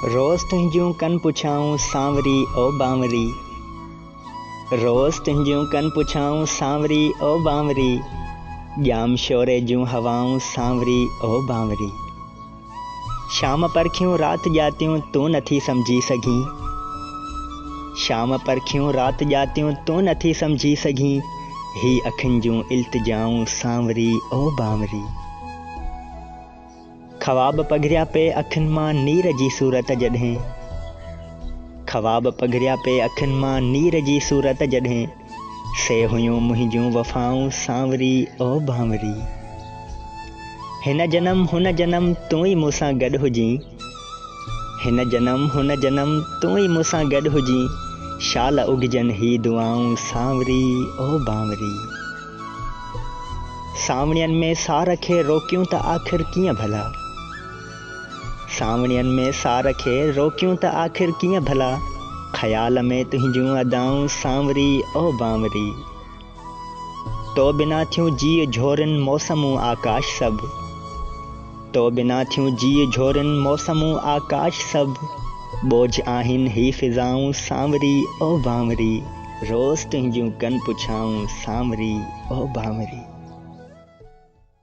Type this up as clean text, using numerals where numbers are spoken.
रोज़ तुंहिंजियूं कन पुछाऊं सांवरी ओ बांवरी। रोज़ तुंहिंजियूं कन पुछाऊं सांवरी ओ बांवरी। ॼाम शोरे जूं हवाऊं सांवरी ओ बांवरी। शाम परखियूं रात ॼातियूं तूं नथी समझी सघीं। शाम परखियूं रात ॼातियूं तूं नथी समझी सघीं। ही अखियुनि जूं इल्तिजाऊं सांवरी ओ बांवरी। ख्वाब पघरिया पे अखियुनि मां नीर जी सूरत जॾहिं। ख्वाब पघरिया पे अखियुनि मां नीर जी सूरत जॾहिं। से हुयूं मुंहिंजूं वफ़ाऊं सांवरी ओ बांवरी। हिन जन्म हुन जन्म तूं ई मूंसां गॾु हुजीं। हिन जन्म हुन जन्म तूं ई मूंसां गॾु हुजीं। शाल उगजनि ही दुआऊं सांवरी ओ बांवरी। सावणियनि में सार खे रोकियूं त आख़िर कीअं भला। सावणियनि में सार खे रोकियूं त आख़िर कीअं भला। ख़्याल में तुंहिंजूं अदाऊं सांवरी ओ बांवरी। तो बिना थियूं जीअ झोरनि मौसमूं आकाश सभु। तो बिना थियूं जीअ झोरनि मौसमूं आकाश सभु। बोझ आहिनि ही फिज़ाऊं सांवरी ओ बांवरी। रोज़ तुंहिंजूं कन पुछाऊं सांवरी ओ बांवरी।